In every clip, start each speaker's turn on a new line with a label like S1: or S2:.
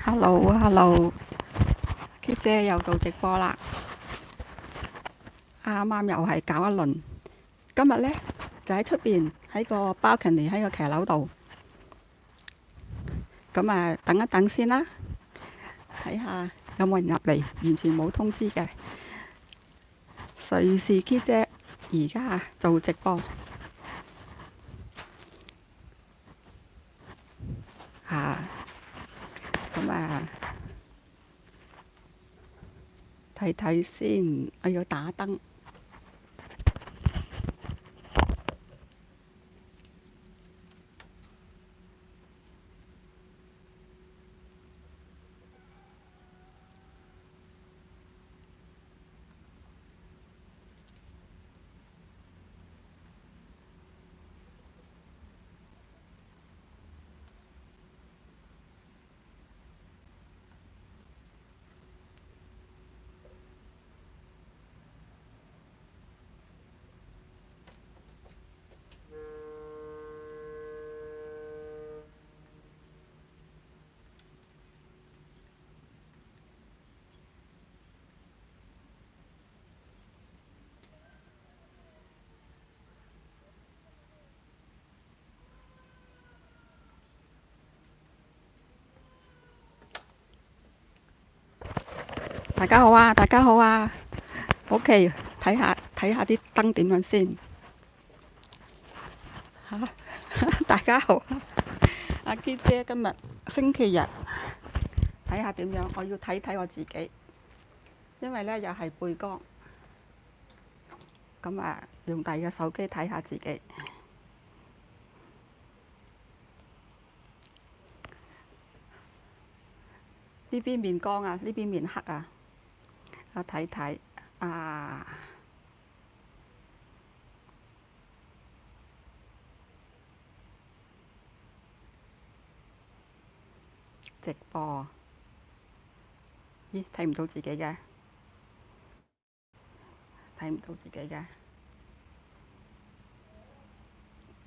S1: Hello，Hello，K 姐又做直播啦，啱啱又係搞一輪。今日呢，就喺出邊喺個 balcony 喺個騎樓度，咁等一等先啦，睇下有冇人入嚟，完全冇通知嘅。瑞士 K 姐而家做直播，啊，咁睇睇先，我要打燈。大家好啊，大家好啊。OK，睇下啲燈點樣先。大家好啊，阿 K 姐今日星期日，睇下點樣。我要睇睇我自己，因為呢又係背光，咁用第二個手機睇下自己。呢邊面光啊，呢邊面黑啊。我睇睇啊，直播，咦，睇唔到自己嘅，睇唔到自己嘅。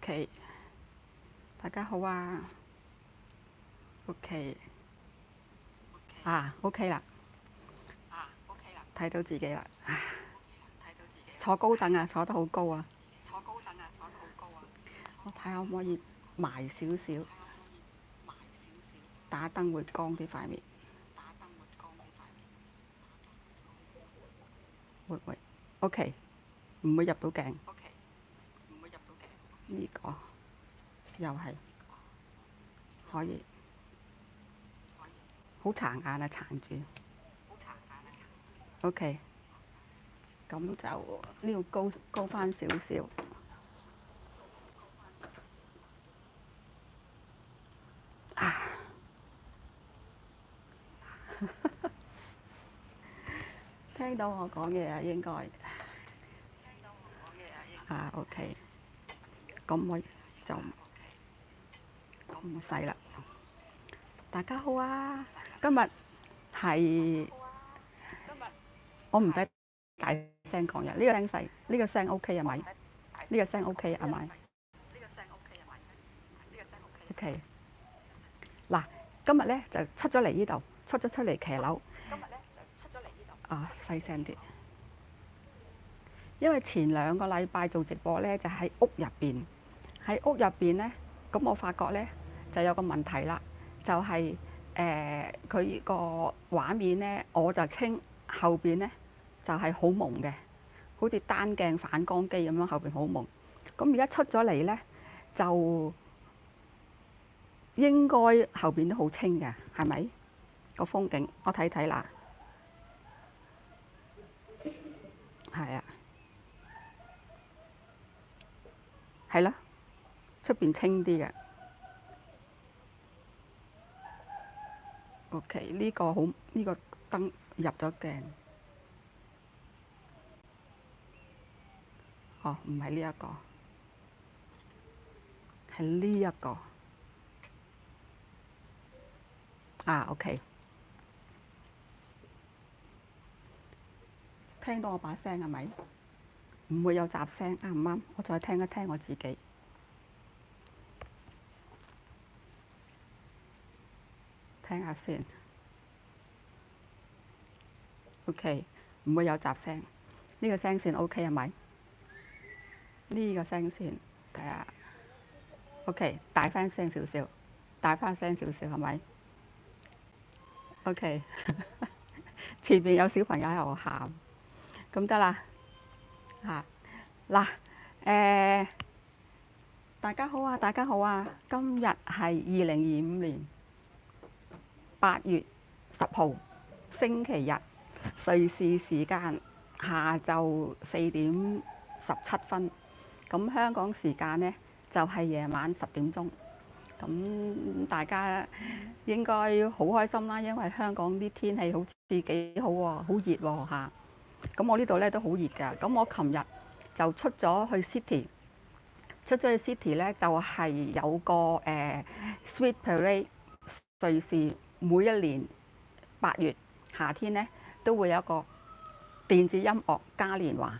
S1: OK，大家好啊。OK，OK 啦，睇到自己啦。坐高凳啊，坐得好高啊。我睇下可唔可以埋少少，打燈會光啲塊面。會，OK，唔會入到鏡。呢個又係可以，好殘眼啊，殘住。OK，咁就呢度高翻少少。聽到我講嘢啊，應該OK，咁我就唔使啦。大家好啊，今日係我唔使大聲講嘢，呢個聲細，呢個聲 OK 係咪？呢個聲 OK 係咪？OK，嗱，今日咧就出咗嚟呢度，出嚟騎樓。細聲啲，因為前2個禮拜做直播咧，就喺屋入邊。喺屋入邊咧，咁我發覺咧就有個問題啦，就係佢個畫面咧，我就清後邊咧就係好朦嘅，好似單鏡反光機咁樣，後邊好朦。咁而家出咗嚟咧，就應該後邊都好清嘅，係咪？個風景我睇睇啦，係啊，係咯，出邊清啲嘅。OK，呢個好，呢個燈入咗鏡。哦，唔係呢一個，係呢一個。OK，聽到我把聲係咪？唔會有雜聲，啱唔啱？我再聽一聽我自己，聽下先。OK， 唔會有雜聲。呢個聲線 OK 係咪？呢個聲線睇下 OK， 大翻聲少少，大翻聲少少係咪？OK， 前面有小朋友喺度喊，咁得啦嚇嗱大家好啊，大家好啊！今日係2025年8月10號星期日，瑞士時間下晝4點17分，咁香港時間呢就係夜晚10點鐘。咁大家應該好開心啦，因為香港啲天氣好似幾好喎，好熱喎嚇。咁我呢度咧都好熱㗎。咁我琴日就出咗去 City， 出咗去 City 咧就係有個Sweet Parade。瑞士每一年8月夏天咧都會有一個電子音樂嘉年華，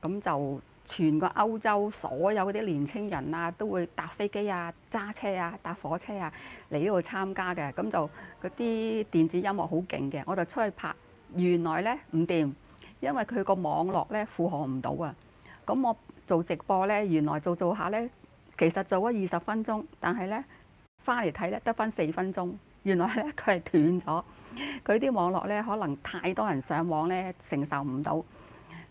S1: 咁就全個歐洲所有嗰啲年青人啊都會搭飛機啊、揸車啊、搭火車啊嚟呢度參加嘅。咁就嗰啲電子音樂好勁嘅，我就出去拍，原來咧唔掂，因為佢個網絡咧負荷唔到啊。咁我做直播咧，原來做下咧，其實做咗20分鐘，但係咧翻嚟睇咧得翻4分鐘。原來咧佢係斷咗，佢啲網絡咧可能太多人上網咧承受唔到。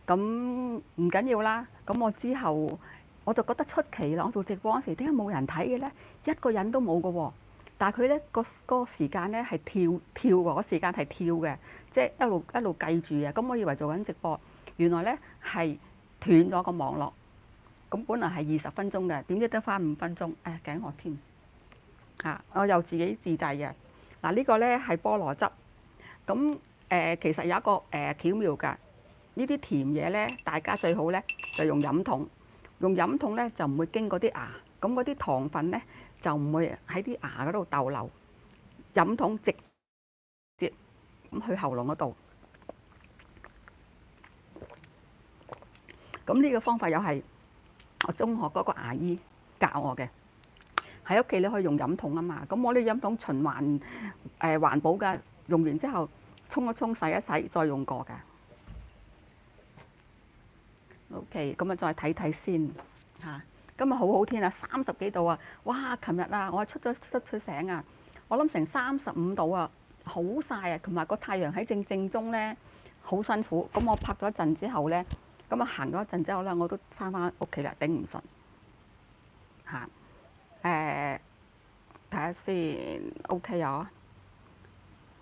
S1: 咁唔緊要啦，咁我之後我就覺得出奇啦。我做直播嗰時點解冇人睇嘅咧？一個人都冇嘅喎。但係佢咧個時間咧係跳喎，個時間係跳嘅，即係一路計住嘅。咁我以為做緊直播，原來咧係斷咗個網絡。咁本來係20分鐘嘅，點知得翻5分鐘？頸渴添。我又自己自製嘅。嗱，呢個咧係菠蘿汁。咁其實有一個巧妙㗎。呢啲甜嘢咧，大家最好咧就用飲筒。用飲筒咧就唔會經過啲牙，咁嗰啲糖分咧就唔會喺啲牙嗰度逗留。飲筒直接咁去喉嚨嗰度。咁呢個方法又係我中學嗰個牙醫教我嘅。喺屋企你可以用飲筒啊嘛，咁我呢飲筒循環環保㗎，用完之後沖一沖、洗一洗，再用過㗎。OK， 咁啊再睇睇先嚇。今日好好天啊，30幾度啊！哇，琴日啊，我出咗醒啊，我諗成35度啊，好曬啊，同埋個太陽喺正中咧，好辛苦。咁我拍咗一陣之後咧，咁啊行咗一陣之後咧，我都翻屋企啦，頂唔順嚇。睇下先 ，OK 啊！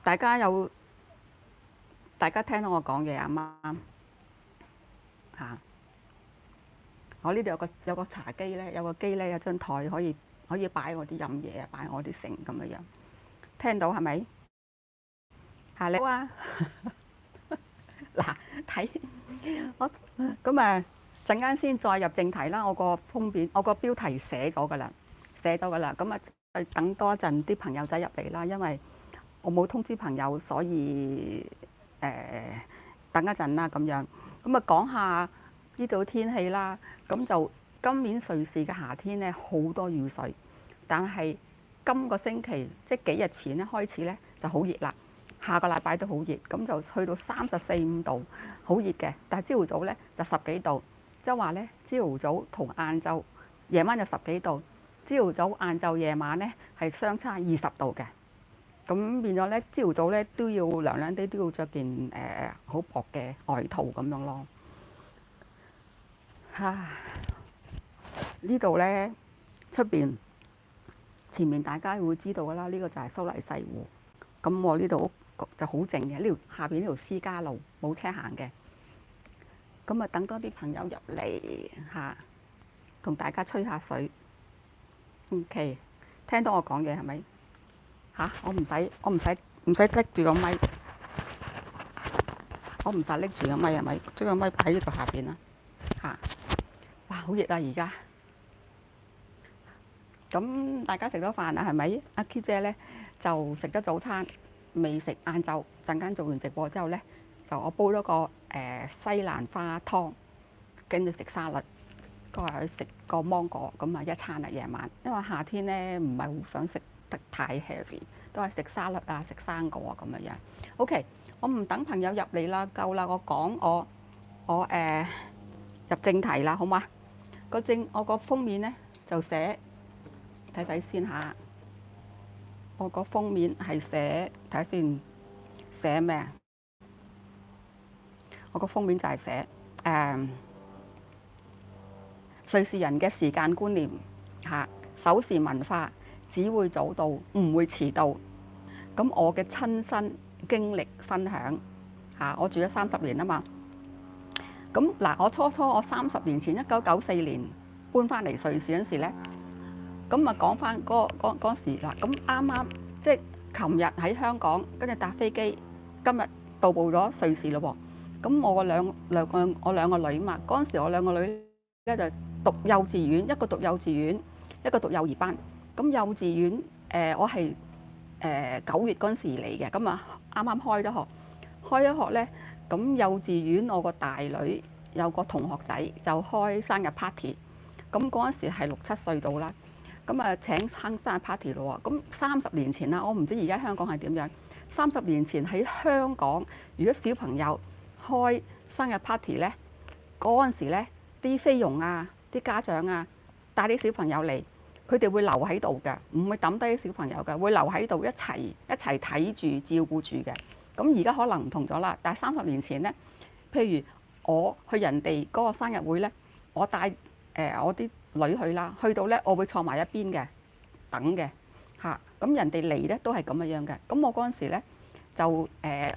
S1: 大家聽到我講嘢啱啱嚇？我呢度有個茶几咧，有個機咧，有張台可以擺我啲飲嘢啊，擺我啲剩咁嘅樣。聽到係咪？嚇你好啊！嗱，睇我咁啊，陣間先再入正題啦。我個封面，我個標題寫咗㗎啦。咁啊，等多一陣啲朋友仔入嚟啦，因為我冇通知朋友，所以等一陣啦咁樣。咁啊，講下呢度天氣啦。咁就今年瑞士嘅夏天咧，好多雨水，但係今個星期即係幾日前咧開始咧就好熱啦。下個禮拜都好熱，咁就去到34、5度，好熱嘅。但係朝頭早咧就10幾度，即係話咧朝頭早同晏晝、夜晚就10幾度。朝頭早、晏晝、夜晚咧係相差20度嘅，咁變咗咧朝頭早咧都要涼涼啲，都要着件好薄嘅外套咁樣咯。呢度咧出邊前面大家會知道㗎啦，呢個就係蘇黎世湖。咁我呢度屋就好靜嘅，呢條下邊呢條私家路冇車行嘅。咁啊，等多啲朋友入嚟嚇，同大家吹下水。OK， 聽到我講嘢係咪？我唔使拎住個咪，我唔使拎住個咪係咪？將個咪擺喺呢度下邊啦。哇，好熱啊而家！咁大家食咗飯啦係咪？阿 K 姐咧就食咗早餐，未食晏晝。陣間做完直播之後咧，就我煲咗個西蘭花湯，跟住食沙律。嗰日去食個芒果，咁啊一餐啊夜晚，因為夏天咧唔係好想食得太 heavy，都係食沙律啊、食生果啊咁樣樣。OK，我唔等朋友入嚟啦，夠啦，我講我入正題啦，好嗎？我個封面咧就寫睇睇先嚇，我個封面係寫睇下先寫咩啊？我個封面就係寫瑞士人嘅時間觀念嚇，守時文化，只會早到，唔會遲到。咁我嘅親身經歷分享嚇，我住咗30年啊嘛。咁嗱，我我30年前1994年搬翻嚟瑞士嗰陣時咧，咁啊講翻嗰時啦。咁啱啱即係琴日喺香港，跟住搭飛機，今日到埗咗瑞士咯喎。咁我兩個女嘛，嗰陣時我兩個女咧就讀幼稚園，一個讀幼稚園，一個讀幼兒班。咁幼稚園我係9月嗰陣時嚟嘅，咁啊啱啱開咗學咧。咁幼稚園我個大女有個同學仔就開生日 party， 咁嗰陣時係6、7歲到啦。咁啊請生日 party 咯喎。咁30年前啦，我唔知而家香港係點樣。30年前喺香港，如果小朋友開生日 party 咧，嗰陣時咧啲菲傭啊、啲家長啊帶啲小朋友嚟，佢哋會留喺度嘅，唔會抌低啲小朋友嘅，會留喺度一齊睇住照顧住嘅。咁而家可能唔同咗啦，但係30年前咧，譬如我去人哋嗰個生日會咧，我帶我啲女去啦，去到咧我會坐埋一邊嘅等嘅嚇。咁人哋嚟咧都係咁樣嘅。咁我嗰陣時咧就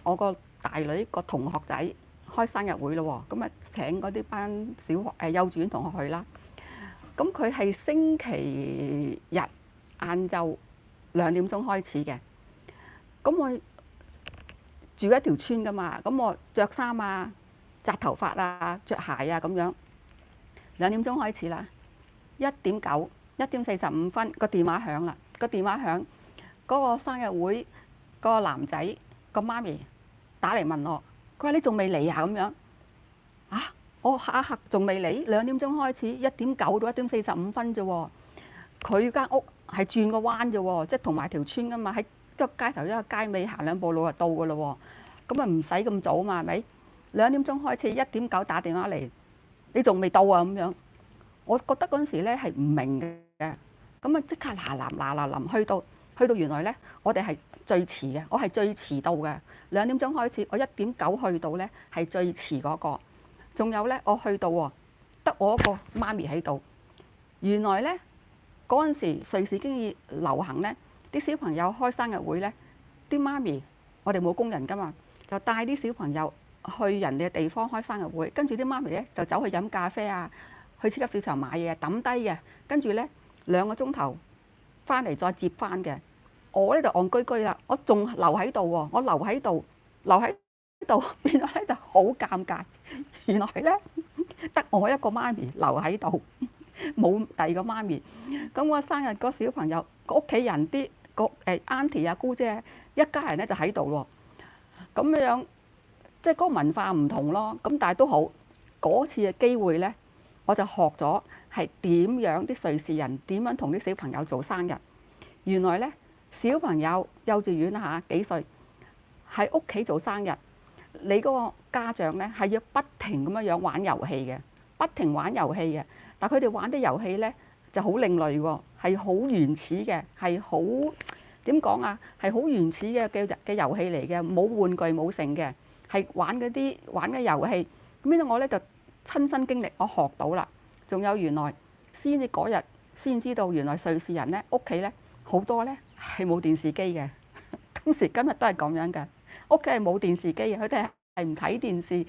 S1: 我個大女個同學仔開生日會咯喎，咁啊請嗰啲班小學幼稚園同學去啦。咁佢係星期日晏晝2點鐘開始嘅。咁我住一條村噶嘛，咁我着衫啊、紮頭髮啊、着鞋啊咁樣。2點鐘開始啦，1:45個電話響啦。個電話響，嗰個生日會嗰個男仔個媽咪打嚟問我，佢話你仲未嚟啊？咁樣啊，我嚇仲未嚟？2點鐘開始，1:9到1:45啫喎。佢間屋係轉個彎啫喎，即係同埋條村噶嘛，喺一個街頭一個街尾行2步路就到噶咯喎。咁啊唔使咁早嘛，係咪？2點鐘開始，1:9打電話嚟，你仲未到啊？咁樣，我覺得嗰陣時咧係唔明嘅。咁啊即刻嗱去到原來咧，我哋係最遲嘅，我係最遲到嘅。2點鐘開始，我1:9去到咧係最遲嗰個。仲有咧，我去到喎，得我一個媽咪喺度。原來咧嗰陣時瑞士經已流行咧，啲小朋友開生日會咧，啲媽咪我哋冇工人噶嘛，就帶啲小朋友去人哋嘅地方開生日會，跟住啲媽咪咧就走去飲咖啡啊，去超級市場買嘢抌低嘅，跟住咧2個鐘頭翻嚟再接翻嘅。我咧就戇居居啦，我仲留喺度喎，我留喺度變咗咧就好尷尬。原來咧得我一個媽咪留喺度，冇第二個媽咪。咁我生日嗰小朋友個屋企人啲auntie 啊姑姐一家人咧就喺度喎。咁樣即係嗰個文化唔同咯。咁但係都好，嗰次嘅機會咧，我就學咗係點樣啲瑞士人點樣同啲小朋友做生日。原來咧小朋友幼稚園嚇幾歲喺屋企做生日，你嗰個家長咧係要不停咁樣玩遊戲嘅，不停玩遊戲嘅。但係佢哋玩啲遊戲咧就好另類喎，係好原始嘅，係好點講啊？係好原始嘅遊戲嚟嘅，冇玩具冇成嘅，係玩嘅遊戲。咁呢我咧就親身經歷，我學到啦。仲有原來先至嗰日先知道，原來瑞士人咧屋企咧好多咧係冇電視機嘅。今時今日都係咁樣嘅，屋企係冇電視機嘅，佢哋係唔睇電視，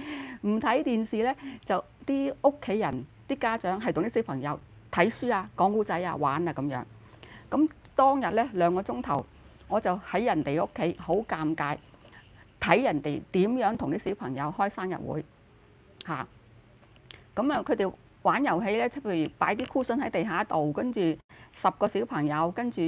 S1: 唔睇電視咧就啲屋企人啲家長係同啲小朋友睇書啊、講故仔啊、玩啊咁樣。咁當日咧2個鐘頭，我就喺人哋屋企好尷尬，睇人哋點樣同啲小朋友開生日會嚇。咁啊，佢哋玩遊戲咧，即係譬如擺啲 cushion 喺地下度，跟住10個小朋友跟住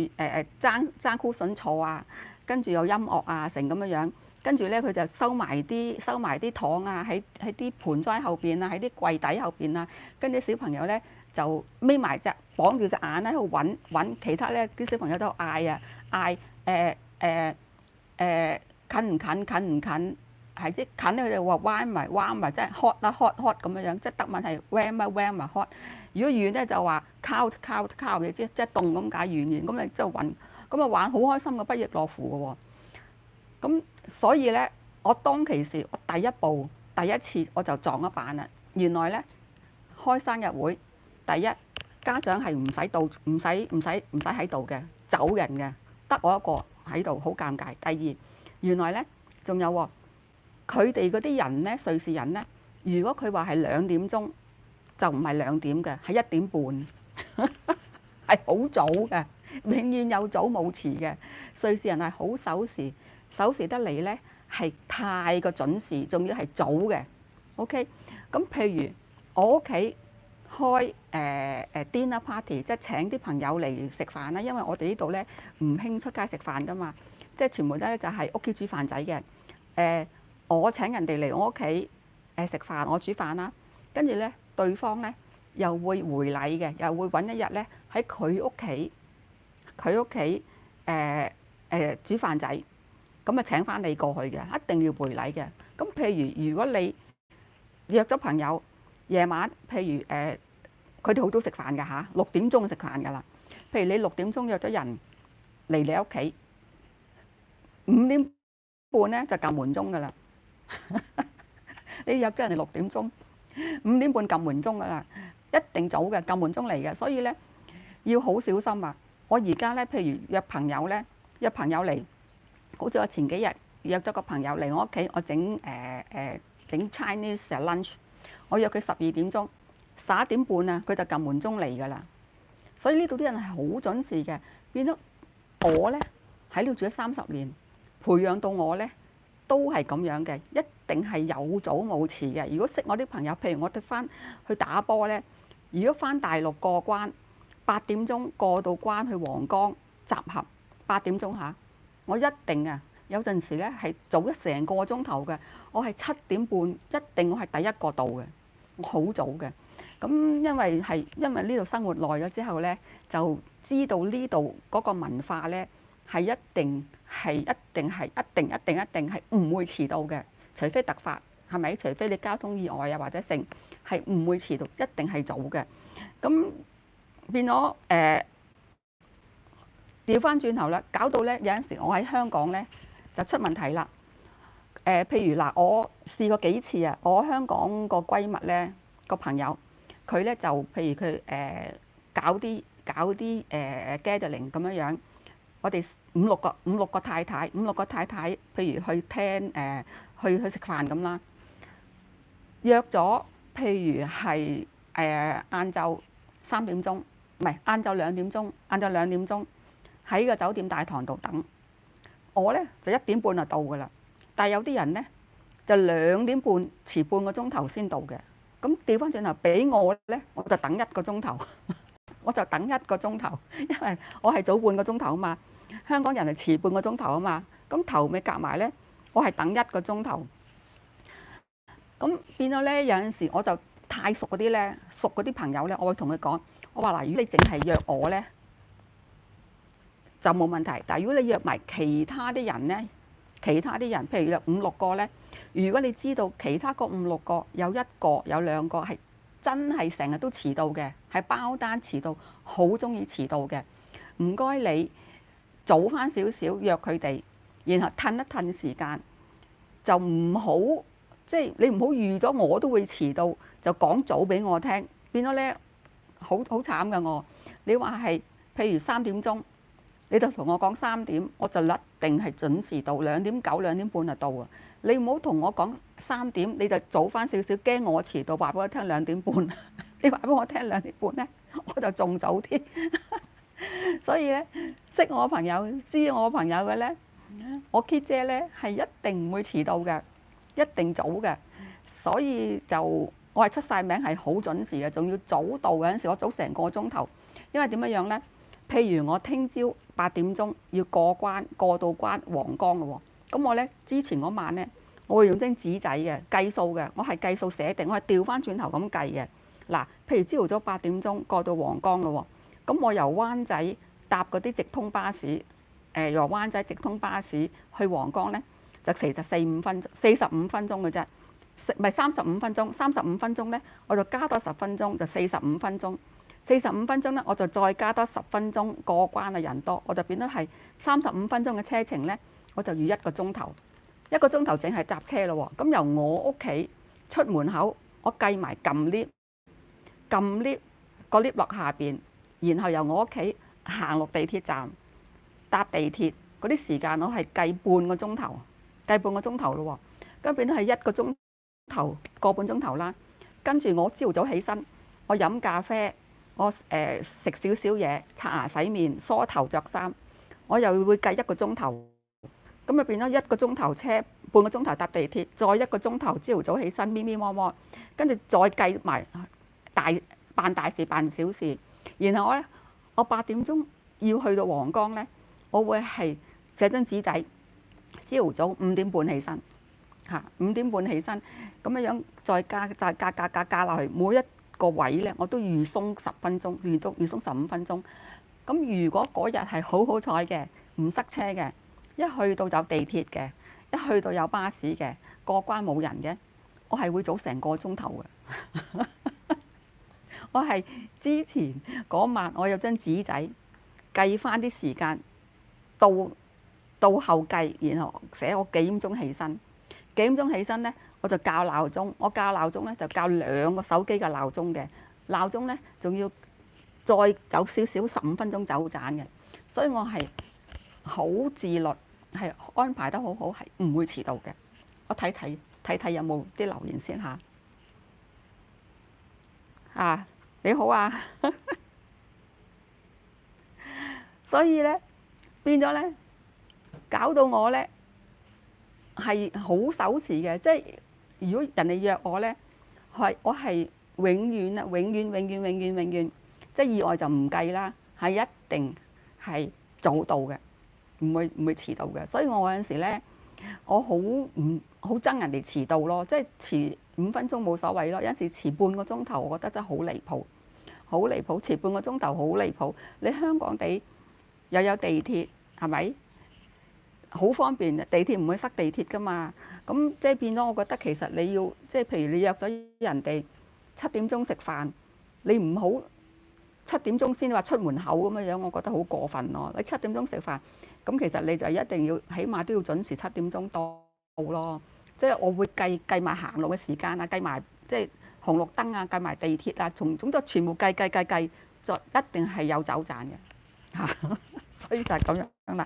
S1: 爭 cushion 坐啊，跟住有音樂啊，成咁樣樣。跟住咧，佢就收埋啲糖啊，喺啲盆栽後邊啊，喺啲櫃底後邊啊。跟住小朋友咧就眯埋綁住隻眼喺度揾，其他咧啲小朋友都嗌嗌近唔近，近唔近，係即近咧佢哋話彎埋，即係 hot 啦 hot 咁樣樣，即係德文係 warm 咪 hot。如果遠咧就話 cold 嘅，即係凍咁解，遠咁你即係暈，咁啊玩好開心嘅，不亦樂乎嘅喎。咁所以咧，我當其時我第一次我就撞一板啦。原來咧開生日會，第一家長係唔使到，唔使喺度嘅，走人嘅，得我一個喺度，好尷尬。第二，原來咧仲有喎，佢哋嗰啲人咧，瑞士人咧，如果佢話係2點鐘，就唔係2點嘅，係1點半，係好早嘅，永遠有早冇遲嘅。瑞士人係好守時得嚟咧，係太過準時，仲要係早嘅。OK， 咁譬如我屋企開dinner party，即係請啲朋友嚟食飯啦。因為我哋呢度咧唔興出街食飯噶嘛，即係全部咧就係屋企煮飯仔嘅。我請人哋嚟我屋企食飯，我煮飯啦，跟住咧對方咧又會回禮嘅，又會揾一日咧喺佢屋企煮飯仔，咁啊請翻你過去嘅，一定要回禮嘅。咁譬如如果你約咗朋友夜晚，譬如佢哋好早食飯㗎嚇，6點鐘食飯㗎啦。譬如你6點鐘約咗人嚟你屋企，5點半咧就撳門鐘㗎啦。你約咗人哋6點鐘，5點半撳門鐘㗎啦，一定早嘅，撳門鐘嚟嘅。所以咧要好小心啊！我而家咧，譬如約朋友嚟，好似我前幾日約咗個朋友嚟我屋企，我整 Chinese lunch， 我約佢12點鐘，11點半啊，佢就撳門鐘嚟㗎啦。所以呢度啲人係好準時嘅，變咗我咧喺呢度住咗30年，培養到我咧都係咁樣嘅，一定係有早冇遲嘅。如果識我啲朋友，譬如我哋翻去打波咧，如果翻大陸過關，8點鐘過到關去皇崗集合，8點鐘嚇，我一定啊！有陣時咧係早咗成個鐘頭嘅，我係7點半一定我係第一個到嘅，我好早嘅。咁因為呢度生活耐咗之後咧，就知道呢度嗰個文化咧係一定係唔會遲到嘅，除非突發係咪？除非你交通意外啊或者成係唔會遲到，一定係早嘅。咁變咗調翻轉頭啦，搞到咧有陣時我喺香港咧就出問題啦。譬如嗱，我試過幾次啊，我香港個閨蜜咧個朋友，佢咧就譬如佢搞啲gathering 咁樣樣，我哋五六個太太，譬如去聽去食飯咁啦，約咗譬如係晏晝3點鐘，唔係晏晝2點鐘，喺個酒店大堂度等。我咧就1點半就到㗎啦，但係有啲人咧就2點半遲半個鐘頭先到嘅。咁調翻轉頭俾我咧，我就等1個鐘頭，因為我係早半個鐘頭啊嘛，香港人係遲半個鐘頭啊嘛，咁頭尾夾埋咧，我係等1個鐘頭。咁變咗咧，有陣時我就太熟嗰啲咧，熟嗰啲朋友咧，我會同佢講，我話嗱，如果你淨係約我咧，就冇問題。但係如果你約埋其他啲人咧，譬如約5、6個咧，如果你知道其他嗰5、6個有1個有2個係真係成日都遲到嘅，係包單遲到，好中意遲到嘅，唔該你早翻少少約佢哋，然後褪一褪時間，就唔好即係你唔好預咗我都會遲到，就講早俾我聽，變咗咧好慘㗎我。你話係譬如3點鐘。你就同我講3點，我就一定係準時到，2點9、2點半就到啊！你唔好同我講3點，你就早翻少少，驚我遲到，話俾我聽2點半。你話俾我聽2點半咧，我就仲早啲。所以咧，識我朋友、知我朋友嘅咧，我 Kit 姐咧係一定唔會遲到嘅，一定早嘅。所以就我係出晒名係好準時嘅，仲要早到嘅。有陣時我早成個鐘頭，因為點樣咧？譬如我聽朝8點鐘要過到關皇崗咯喎，咁我咧之前嗰晚咧，我會用張紙仔嘅計數嘅，我係計數寫定，我係調翻轉頭咁計嘅。嗱，譬如朝頭早8點鐘過到皇崗咯喎，咁我由灣仔搭嗰啲直通巴士由灣仔直通巴士去皇崗咧，就45分鐘嘅啫，唔係35分鐘咧，我就加多10分鐘，就45分鐘。45分鐘咧，我就再加多10分鐘過關啊，人多，我就變咗係35分鐘嘅車程咧，我就預1個鐘頭，1個鐘頭淨係搭車咯喎。咁由我屋企出門口，我計埋撳 lift，個 lift 落下邊，然後由我屋企行落地鐵站搭地鐵嗰啲時間，我係計半個鐘頭咯喎。咁變咗係1個鐘頭個半鐘頭啦。跟住我朝早起身，我飲咖啡。我食少少嘢，刷牙洗面、梳頭着衫，我又會計1個鐘頭，咁就變咗1個鐘頭車，半個鐘頭搭地鐵，再1個鐘頭朝早起身咪咪摸摸，跟住再計埋辦大事辦小事，然後咧我8點鐘要去到皇崗咧，我會係寫張紙仔，朝早5點半起身5點半起身，咁樣樣再加落去，每一個位咧，我都預鬆10分鐘，預鬆15分鐘。咁如果嗰日係好彩嘅，唔塞車嘅，一去到有地鐵嘅，一去到有巴士嘅，過關冇人嘅，我係會早成個鐘頭嘅。我係之前嗰晚我有張紙仔計翻啲時間，到後計，然後寫我幾點鐘起身，幾點鐘起身咧？我就校鬧鐘，我校鬧鐘咧就校2個手機嘅鬧鐘嘅，鬧鐘咧仲要再有少少15分鐘走盞嘅，所以我係好自律，係安排得好好，係唔會遲到嘅。我睇有冇啲留言先嚇。你好啊，所以咧變咗咧，搞到我咧係好守時嘅，即係。如果人哋約我咧，我係永遠，即係意外就唔計啦，係一定係早到嘅，唔會遲到嘅。所以我有陣時咧，我好憎人哋遲到咯，即係遲5分鐘冇所謂咯。有陣時遲半個鐘頭，我覺得真係好離譜，好離譜，遲半個鐘頭好離譜。你香港地又有地鐵，係咪？好方便，地鐵唔會塞地鐵㗎嘛。咁即係變咗，我覺得其實你要即係譬如你約咗人哋7點鐘食飯，你唔好7點鐘先話出門口咁樣，我覺得好過分咯。你7點鐘食飯，咁其實你就一定要起碼都要準時7點鐘到咯。即係我會計埋行路嘅時間啊，計埋即係紅綠燈啊，計埋地鐵啊，總之全部計，就一定係有走盞嘅嚇。所以就係咁樣啦。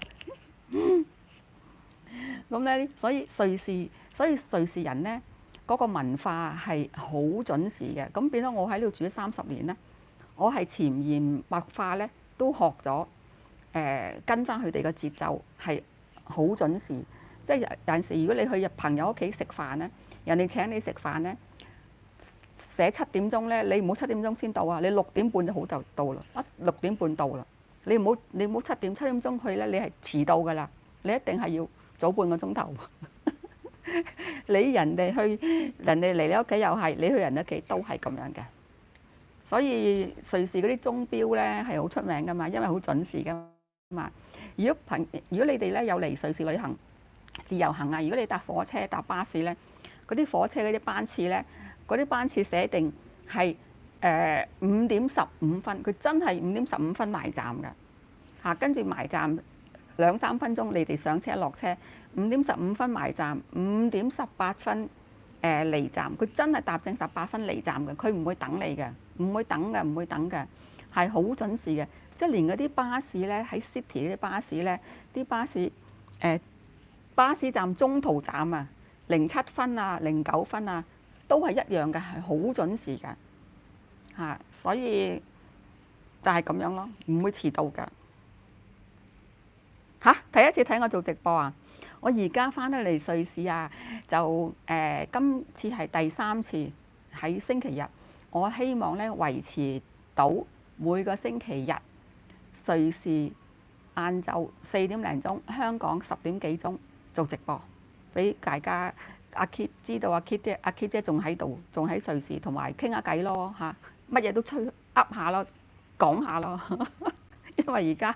S1: 咁咧，所以瑞士人咧嗰個文化係好準時嘅。咁變咗我喺呢度住咗30年咧，我係潛移默化咧都學咗跟翻佢哋嘅節奏係好準時。即係有陣時，如果你去朋友屋企食飯咧，人哋請你食飯咧，寫7點鐘咧，你唔好7點鐘先到啊！你6點半就到啦，6點半到啦。你唔好7點鐘去咧，你係遲到㗎啦。你一定係要早半個鐘頭。人哋嚟你屋企又係，你去人哋屋企都係咁樣嘅。所以瑞士嗰啲鐘錶咧係好出名噶嘛，因為好準時噶嘛。如果你哋咧有嚟瑞士旅行自由行啊，如果你搭火車搭巴士咧，嗰啲火車嗰啲班次咧，嗰啲班次寫定係5點15分，佢真係5點15分埋站㗎嚇，跟住埋站2-3分鐘，你哋上車落車5點15分埋站，5點18分離站，佢真係踏正18分離站嘅，佢唔會等你嘅，唔會等嘅，係好準時嘅。即係連嗰啲巴士咧，喺 City 嗰啲巴士咧，啲巴士站中途站啊，07分啊09分啊，都係一樣嘅，係好準時嘅嚇，所以就係咁樣咯，唔會遲到㗎嚇。第一次睇我做直播啊！我而家翻到嚟瑞士啊，就今次係第3次喺星期日。我希望咧維持到每個星期日瑞士晏晝4點零鐘，香港10點幾鐘做直播，俾大家阿 Kit 知道阿 Kit 姐仲喺度，仲喺瑞士，同埋傾下偈咯嚇，乜嘢都噏下咯，講下咯。因為而家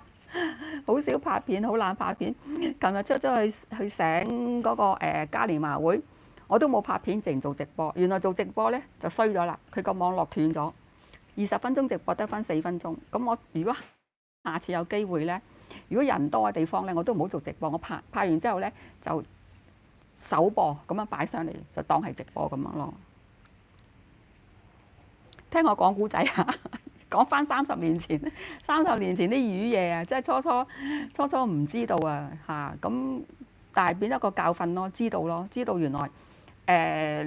S1: 好少拍片，好懶拍片。琴日出咗去醒嗰個嘉年華會，我都冇拍片，淨做直播。原來做直播咧就衰咗啦，佢個網絡斷咗，20分鐘直播得返4分鐘。咁我如果下次有機會咧，如果人多嘅地方咧，我都唔好做直播，我拍完之後咧就首播咁樣擺上嚟，就當係直播咁樣咯。聽我講古仔啊！講翻30年前，30年前啲魚嘢啊，即係初初唔知道啊嚇，咁但係變咗個教訓咯，知道原來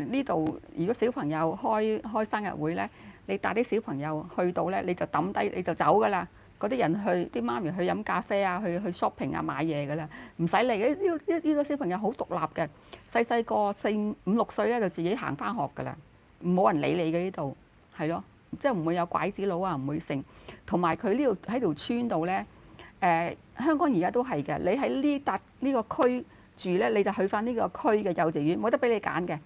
S1: 呢度如果小朋友開生日會咧，你帶啲小朋友去到咧，你就抌低你就走噶啦，嗰啲人去啲媽咪去飲咖啡啊，去 shopping 啊買嘢噶啦，唔使嚟嘅。呢個小朋友好獨立嘅，細個4、5、6歲咧就自己行翻學噶啦，冇人理你嘅呢度，係咯。即係唔會有拐子佬啊，唔會剩。同埋佢呢度喺條村度咧，香港而家都係嘅。你喺呢個區住咧，你就去翻呢個區嘅幼稚園，冇得俾你揀嘅。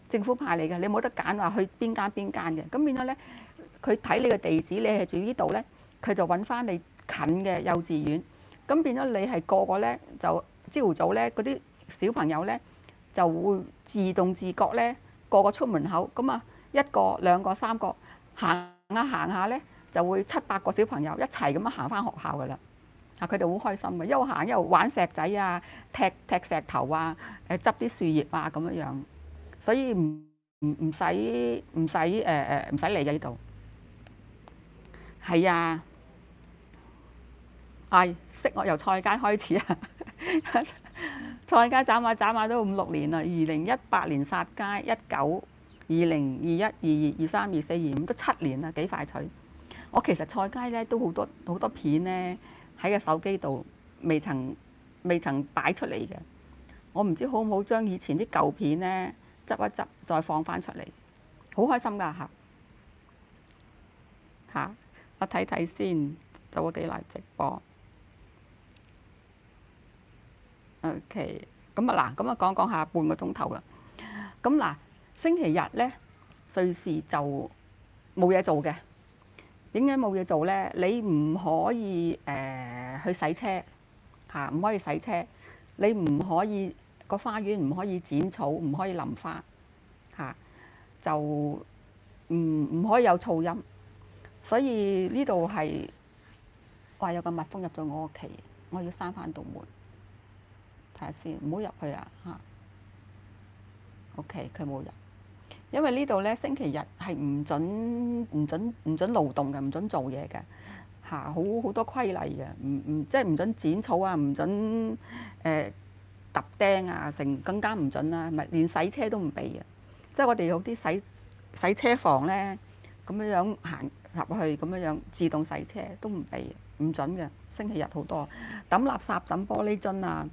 S1: 政府派你嘅，你冇得揀話去邊間嘅。咁變咗咧，佢睇你嘅地址，你係住呢度咧，佢就揾翻你近嘅幼稚園。咁變咗你係個個咧就朝頭早咧嗰啲小朋友咧就會自動自覺咧個出門口咁啊，1個、2個、3個。行下咧，就會7、8個小朋友一齊咁樣行翻學校噶啦。啊，佢哋好開心嘅，一路行一路玩石仔啊，踢石頭啊，執啲樹葉啊咁樣樣。所以唔使嚟嘅呢度。係啊，識我由菜街開始啊。菜街斬下都5、6年啦。2018年殺街，19、20、21、22、23、24、25都7年啦，幾快脆！我其實菜街咧都好多片咧喺個手機度未曾擺出嚟嘅。我唔知好唔好將以前啲舊片咧執一執，再放翻出嚟，好開心㗎嚇！我睇睇先，做咗幾耐直播？OK， 咁啊嗱，咁啊講下半個鐘頭啦。咁嗱。星期日咧，瑞士就冇嘢做嘅。點解冇嘢做咧？你唔可以去洗車嚇，唔可以洗車。你唔可以個花園唔可以剪草，唔可以淋花嚇，就唔可以有噪音。所以呢度係話有個蜜蜂入咗我屋企，我要閂翻道門。睇下先，唔好入去啊嚇。OK， 佢冇入。因為呢度咧星期日係唔準勞動嘅，唔準做嘢嘅嚇，好多規例嘅，即係唔準剪草啊，唔準揼釘啊，更加唔準啦，咪連洗車都唔俾嘅。即係我哋有啲洗車房咧，咁樣行入去咁樣自動洗車都唔俾，唔準嘅。星期日好多抌垃圾、抌玻璃樽啊，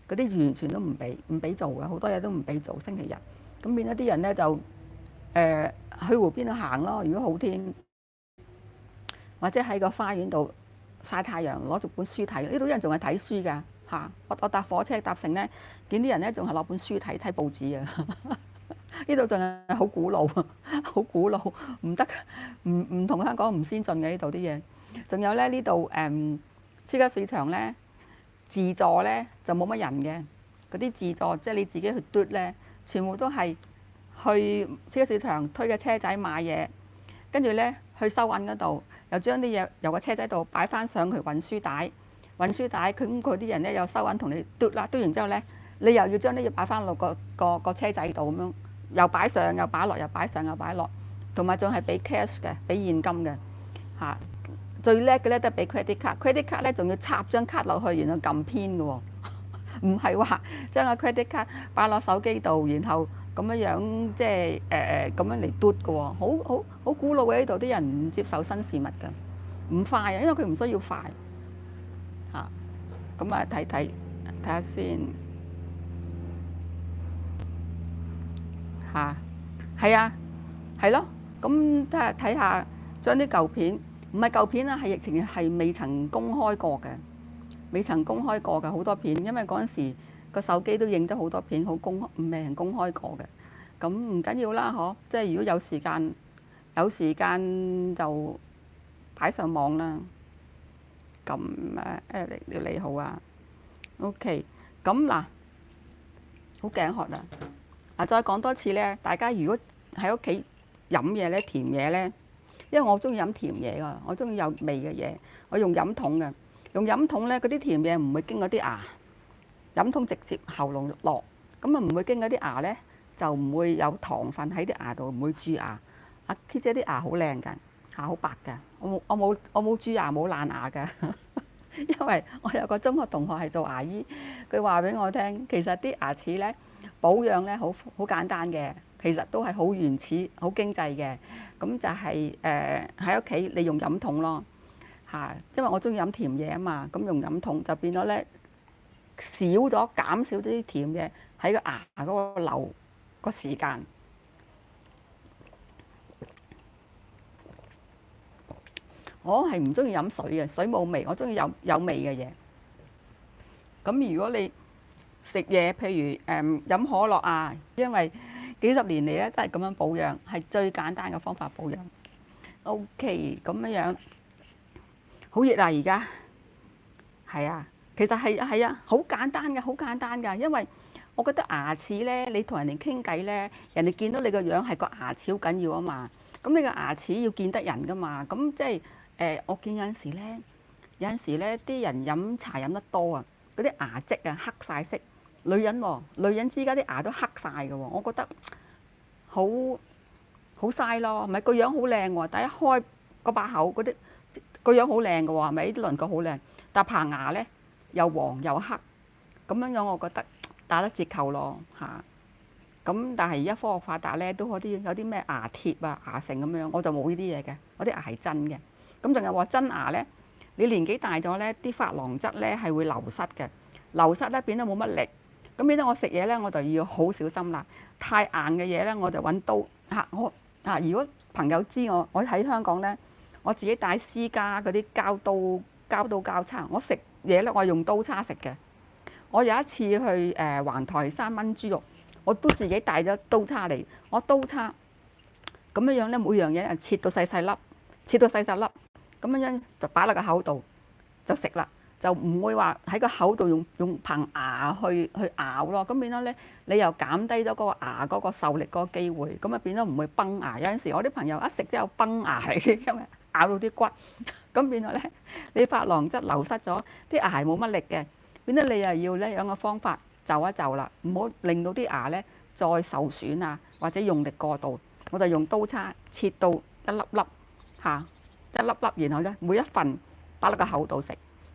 S1: 嗰啲完全都唔俾做嘅，好多嘢都唔俾做星期日。咁變咗啲人咧就去湖邊度行咯，如果好天，或者喺個花園度曬太陽，攞住本書睇。呢度啲人仲係睇書㗎嚇。我搭火車搭乘咧，見啲人咧仲係攞本書睇報紙啊。呢度仲係好古老，好古老，唔得，唔同香港唔先進嘅呢度啲嘢。仲有咧呢度超級市場咧自助咧就冇乜人嘅，嗰啲自助即係你自己去嘟咧，全部都係。去超級市場推嘅車仔買嘢，跟住咧去收銀嗰度，又將啲嘢由個車仔度擺翻上去運輸帶，佢啲人咧又收銀同你嘟啦，嘟完之後咧，你又要將啲嘢擺翻落個車仔度咁樣，又擺上又擺落，又擺上又擺落，同埋仲係俾 cash 嘅，俾現金嘅嚇。最叻嘅咧都係俾 credit card，credit card 咧仲要插張卡落去，然後撳 pin 嘅喎，唔係話將個 credit card 擺落手機度，然後。咁樣即係咁樣嚟嘟嘅喎，好古老嘅。呢度啲人唔接受新事物嘅，唔快啊，因為佢唔需要快嚇。咁啊睇下先嚇，係啊，係咯。咁睇下將啲舊片，唔係舊片啊，係疫情係未曾公開過嘅，好多片，因為嗰陣時。個手機都影得好多片，未人公開過嘅，咁唔緊要啦，嗬！即係如果有時間就擺上網啦。咁你好啊，OK，咁嗱，好頸渴啊！嗱，再講多次咧，大家如果喺屋企飲嘢咧，甜嘢咧，因為我中意飲甜嘢㗎，我中意有味嘅嘢，我用飲筒嘅，用飲筒咧，嗰啲甜嘢唔會經嗰啲牙，飲筒直接喉嚨落，咁啊唔會經嗰啲牙咧，就唔會有糖分喺啲牙度，唔會蛀牙。阿 K 姐啲牙好靚㗎，牙好白㗎，我冇蛀牙冇爛牙㗎。因為我有個中學同學係做牙醫，佢話俾我聽，其實啲牙齒咧保養咧好簡單嘅，其實都係好原始、好經濟嘅。咁就係喺屋企你用飲筒咯嚇，因為我中意飲甜嘢啊嘛，咁用飲筒就變咗咧少咗減少啲甜嘢喺個牙嗰個留個時間。我係唔中意飲水嘅，水冇味，我中意有味嘅嘢。咁如果你食嘢，譬如飲可樂啊，因為幾十年嚟咧都係咁樣保養，係最簡單嘅方法保養。OK，咁樣好熱啊！而家係啊，其實係啊，好簡單嘅，好簡單㗎。因為我覺得牙齒咧，你同人哋傾偈咧，人哋見到你個樣係個牙齒好緊要啊嘛。咁你個牙齒要見得人㗎嘛。咁即係我見有陣時咧，啲人飲茶飲得多啊，嗰啲牙跡啊黑晒色。女人喎，女人之家啲牙都黑晒㗎喎，我覺得好嘥咯，係咪個樣好靚喎？但一開個把口嗰啲個樣好靚㗎喎，係咪啲輪廓好靚？但棚牙咧又黃又黑，咁樣我覺得打得折扣咯嚇。咁但係而家科學發達咧，都有啲咩牙貼啊、牙成咁樣，我就冇呢啲嘢嘅，我啲牙係真嘅。咁仲有話真牙咧，你年紀大咗咧，啲琺瑯質咧係會流失嘅，流失咧變得冇乜力。咁變得我食嘢咧，我就要好小心啦。太硬嘅嘢咧，我就揾刀嚇我嚇。如果朋友知我喺香港咧，我自己帶私家嗰啲膠刀膠叉，我食嘢咧我用刀叉食嘅。我有一次去橫台山炆豬肉，我都自己帶咗刀叉嚟。我刀叉咁樣咧，每樣嘢切到細細粒，咁樣就擺落個口度就食啦。就唔會話喺個口度用棚牙去咬咯，咁變咗咧，你又減低咗嗰個牙嗰個受力嗰個機會，咁啊變咗唔會崩牙。有陣時我啲朋友一食之後崩牙嚟先，因為咬到啲骨，咁變咗咧，你琺瑯質流失咗，啲牙係冇乜力嘅，變咗你又要咧有個方法就一就啦，唔好令到啲牙咧再受損啊，或者用力過度。我就用刀叉切到一粒粒嚇，一粒粒，然後咧每一份擺落個口度食。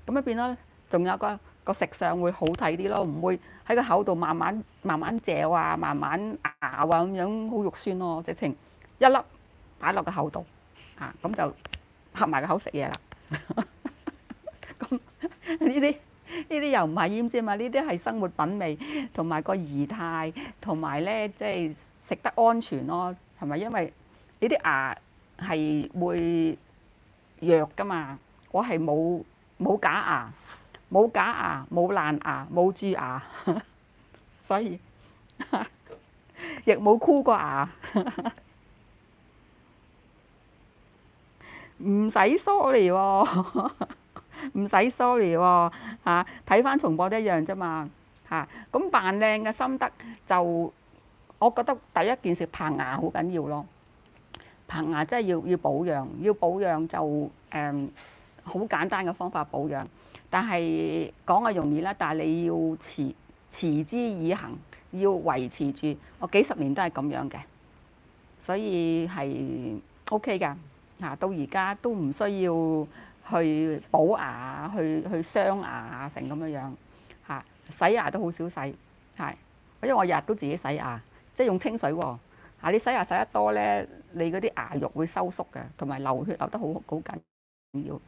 S1: 咁樣變咗，仲有個食相會好睇啲咯，唔會喺個口度慢慢嚼啊，慢慢咬啊咁樣，好肉酸咯。直情一粒擺落個口度，咁就合埋個口食嘢啦。咁呢啲又唔係醃啫嘛，呢啲係生活品味同埋個儀態，同埋咧即係食得安全咯，係咪？因為呢啲牙係會弱噶嘛，我係冇假牙，冇爛牙，冇蛀牙，所以亦冇箍過牙，唔使 sorry 喎，唔使 sorry 喎嚇，睇翻重播都一樣啫嘛嚇。咁扮靚嘅心得就，我覺得第一件事棚牙好緊要咯，棚牙真係要保養，要保養就好簡單嘅方法保養，但係講係容易啦，但係你要持之以恆，要維持住。我幾十年都係咁樣嘅，所以係 OK 㗎嚇。到而家都唔需要去補牙、去鑲牙成咁樣嚇。洗牙都好少洗，係因為我日日都自己洗牙，即係用清水喎嚇。你洗牙洗得多咧，你嗰啲牙肉會收縮嘅，同埋流血流得好緊要。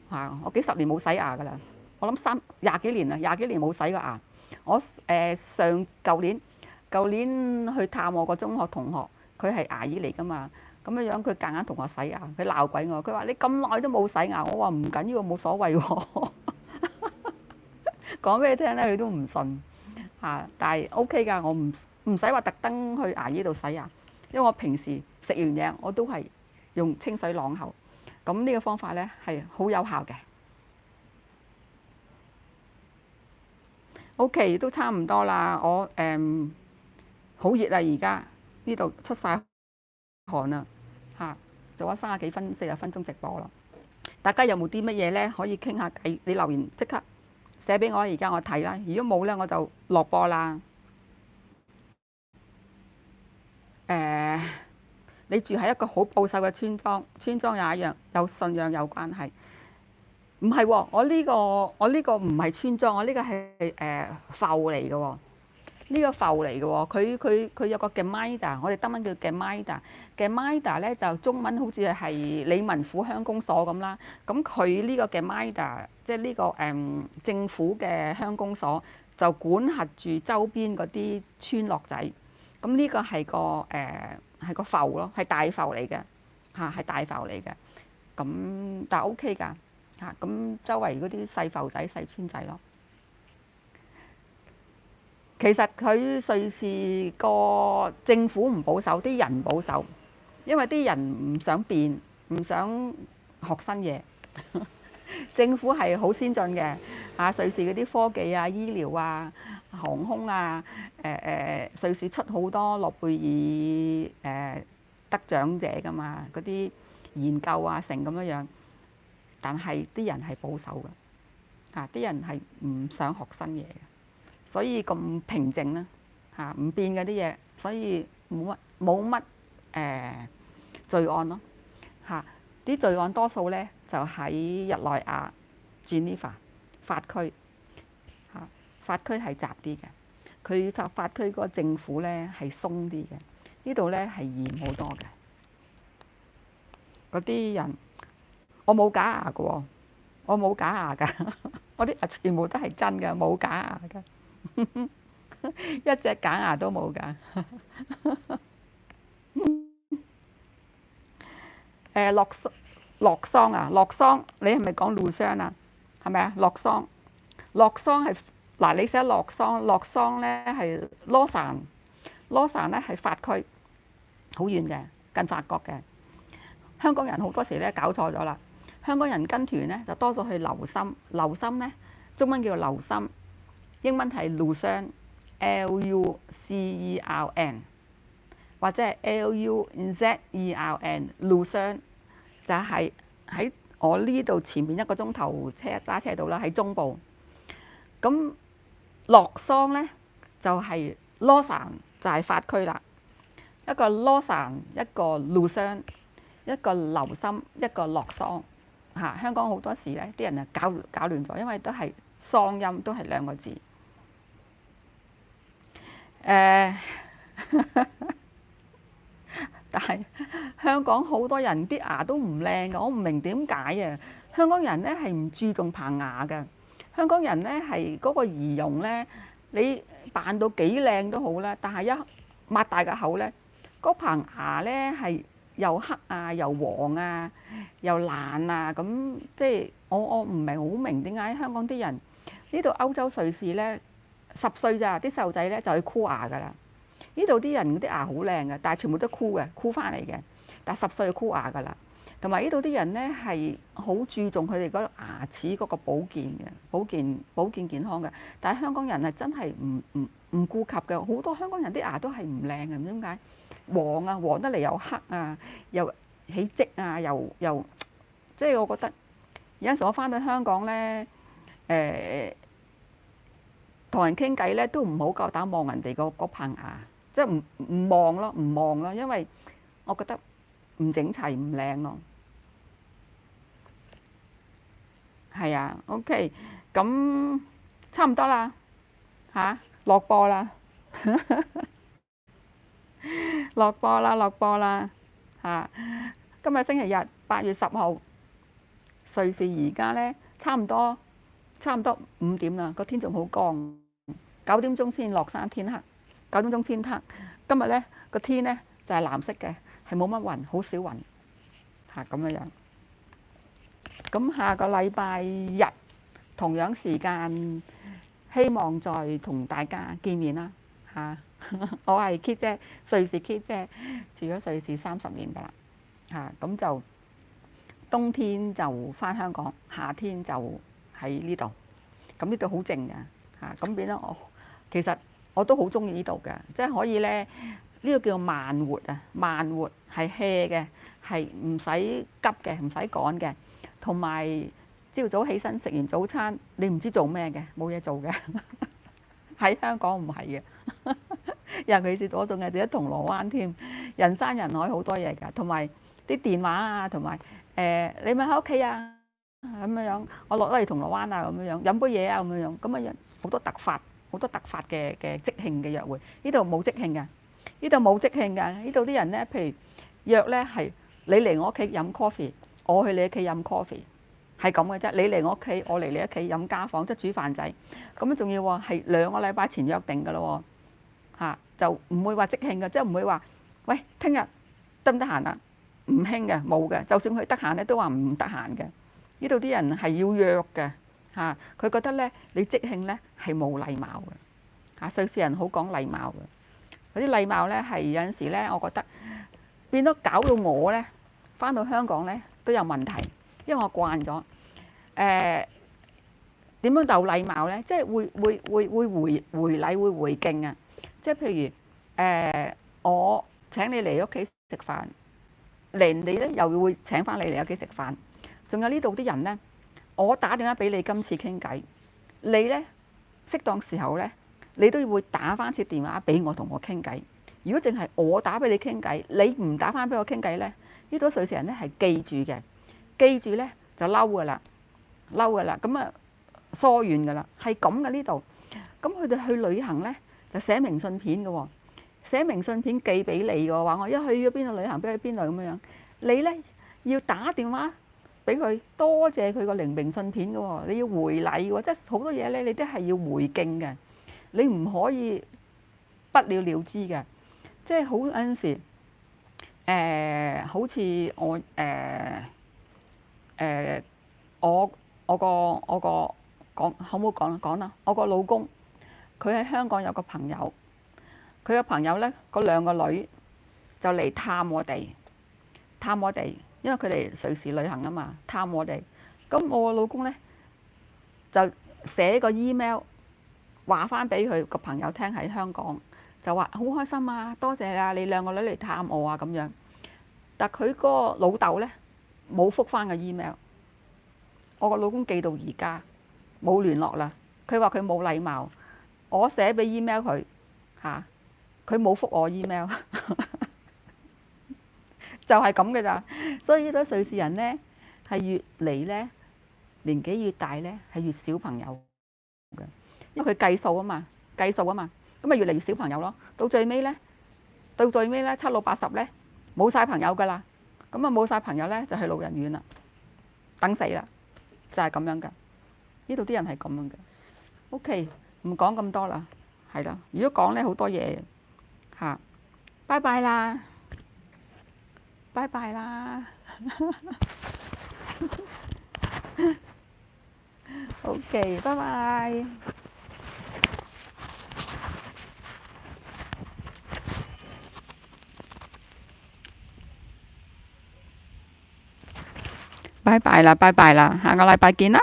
S1: 我幾十年冇洗牙㗎啦，我諗廿幾年冇洗過牙。我舊年去探我個中學同學，佢係牙醫嚟㗎嘛，咁樣佢夾硬同我洗牙，佢鬧鬼我，佢話你咁耐都冇洗牙，我話唔緊要，冇所謂喎。講俾你聽咧，佢都唔信嚇，但係 OK 㗎，我唔使話特登去牙醫度洗牙，因為我平時食完嘢我都係用清水啷口。咁呢個方法咧係好有效嘅。OK，都差唔多啦。我好熱啊！而家呢度出晒汗啦嚇，做咗30幾分40分鐘直播啦。大家有冇啲乜嘢咧可以傾下偈？你留言即刻寫俾我，而家我睇啦。如果冇咧，我就落播啦。你住喺一個好保守嘅村莊，村莊又一樣有信仰有關係。唔係喎，我呢個唔係村莊，我呢個係埠嚟嘅喎。呢個埠嚟嘅喎，佢有個 Gemeinde， 我哋德文叫 Gemeinde。Gemeinde 咧就中文好似係理民府鄉公所咁啦。咁佢呢個 Gemeinde，即係呢個政府嘅鄉公所，就管轄住周邊嗰啲村落仔。咁呢個係係個埠咯，係大埠嚟嘅嚇，係大埠嚟嘅。咁但係 OK 㗎嚇，咁周圍嗰啲細埠仔、細村仔咯。其實佢瑞士個政府唔保守，啲人保守，因為啲人唔想變，唔想學新嘢。政府係好先進嘅嚇，瑞士嗰啲科技啊、醫療啊、航空啊，瑞士出好多諾貝爾得獎者㗎嘛，嗰啲研究啊成咁樣樣，但係啲人係保守嘅嚇，啲人係唔想學新嘢嘅。所以咁平靜啦嚇，唔變嗰啲嘢，所以冇乜罪案咯嚇。啲罪案多數咧就喺日內瓦、Geneva 法區嚇，法區係雜啲嘅。佢就法區嗰個政府咧係鬆啲嘅，呢度咧係嚴好多嘅。嗰啲人我冇假牙嘅喎，我冇假牙㗎，我啲牙全部都係真嘅，冇假牙㗎。一隻假牙都冇㗎。洛桑啊，洛桑，你係咪講陸桑啊？係咪啊？洛桑，洛桑係嗱，你寫洛桑，洛桑咧係羅省，羅省咧係法區，好遠嘅，近法國嘅。香港人好多時咧搞錯咗啦。香港人跟團咧就多數去留心，留心咧中文叫做留心。英文係 Lucerne Lucern， 或者係 Luzern Lucerne， 就係喺我呢度前面1個鐘頭揸車到啦，喺中部。咁洛桑咧就係 Lausanne， 就係法區啦。一個 Lausanne， 一個 Lucerne， 一個留心，一個洛桑嚇。香港好多時咧啲人啊搞亂咗，因為都係喪音，都係2個字。但係香港好多人啲牙都唔靚㗎，我唔明點解啊！香港人咧係唔注重棚牙㗎，香港人咧係嗰個儀容咧，你扮到幾靚都好啦，但係一擘大個口咧，嗰棚牙咧係又黑啊，又黃啊，又爛啊，咁即係我唔係好明點解香港啲人呢度歐洲瑞士咧。10歲咋啲細路仔咧就去箍牙㗎啦！呢度啲人啲牙好靚嘅，但係全部都箍嘅，箍翻嚟嘅。但係10歲就箍牙㗎啦。同埋呢度啲人咧係好注重佢哋嗰牙齒嗰個保健嘅，保健健康嘅。但係香港人係真係唔顧及嘅，好多香港人啲牙都係唔靚嘅，唔知點解黃啊，黃得嚟又黑啊，又起積啊，又即係我覺得有陣時我翻到香港咧，同人傾偈咧都唔好夠膽望人哋嗰棚牙，即係唔望咯，因為我覺得唔整齊唔靚咯。係啊 ，OK， 咁差唔多啦嚇，落播啦，落播啦嚇！今日星期日8月10號，瑞士而家咧差唔多5點啦，個天仲好光，9點鐘先落山天黑，9點鐘先黑。今日咧個天咧就係藍色嘅，係冇乜雲，好少雲嚇咁樣樣。咁下個禮拜日同樣時間，希望再同大家見面啦嚇。我係 Kit 姐，瑞士 Kit 姐，住咗瑞士30年㗎啦嚇。咁就冬天就返香港，夏天就喺呢度。咁呢度好靜㗎，嚇，咁變咗其實我都好中意呢度嘅，即係可以咧呢個叫做慢活啊，慢活係 hea 嘅，係唔使急嘅，唔使趕嘅，同埋朝早起身食完早餐，你唔知做咩嘅，冇嘢做嘅。喺香港唔係嘅，尤其是我仲係住喺銅鑼灣添，人山人海好多嘢㗎，同埋啲電話啊，同埋你咪喺屋企啊咁樣，我落咗嚟銅鑼灣啊咁樣，飲杯嘢啊咁樣，咁啊好多突發嘅即興嘅約會。呢度冇即興㗎，呢度冇即興㗎，呢度啲人咧，譬如約咧係你嚟我屋企飲 coffee，我去你屋企飲 coffee。係咁嘅啫，你嚟我屋企，我嚟你屋企飲家訪，即係煮飯仔。咁樣仲要喎，係2個禮拜前約定㗎咯喎，嚇就唔會話即興嘅，即係唔會話喂聽日得唔得閒啊？唔興嘅，冇嘅。就算佢得閒咧，都話唔得閒嘅。呢度啲人係要約嘅嚇，佢覺得咧你即興咧係冇禮貌嘅嚇。瑞士人好講禮貌嘅，嗰啲禮貌咧係有陣時咧，我覺得變咗搞到我咧返到香港咧都有問題。因為我慣咗，點樣鬥禮貌咧？即係會回禮會回敬啊！即係譬如我請你嚟屋企食飯，人哋咧又會請翻你嚟屋企食飯。仲有呢度啲人咧，我打電話俾你今次傾偈，你咧適當時候咧，你都會打翻次電話俾我同我傾偈。如果淨係我打俾你傾偈，你唔打翻俾我傾偈咧，呢度瑞士人咧係記住嘅。記住咧就嬲㗎啦，咁啊疏遠㗎啦，係咁嘅呢度。咁佢哋去旅行咧就寫明信片嘅喎，寫明信片寄俾你嘅話，我一去咗邊度旅行，俾去邊度咁樣。你咧要打電話俾佢，多謝佢個明信片嘅喎，你要回禮喎，即係好多嘢咧，你都係要回敬嘅，你唔可以不了了之嘅。即係好有陣時，好似我我個講好唔好講啦？講啦，我個老公佢喺香港有個朋友，佢個朋友咧嗰2個女就嚟探我哋，因為佢哋瑞士旅行啊嘛，探我哋。咁我個老公咧就寫個 email 話翻俾佢個朋友聽喺香港，就話好開心啊，多謝啊，你2個女嚟探我啊咁樣。但佢個老豆咧冇覆翻個 email。我個老公寄到而家冇聯絡啦。佢話佢冇禮貌，我寫俾 email 佢嚇，佢冇覆我 email，就係咁嘅咋。所以呢啲瑞士人咧係越嚟咧年紀越大咧係越小朋友嘅，因為佢計數啊嘛，咁啊越嚟越小朋友咯。到最尾咧7、6、80咧冇晒朋友噶啦，咁啊冇晒朋友咧就去老人院啦，等死啦。就係咁樣㗎，呢度啲人係咁樣嘅。OK， 唔講咁多啦，係啦。如果講咧好多嘢嚇，拜拜啦，拜拜啦。OK，拜拜。拜拜啦，下個禮拜見啦。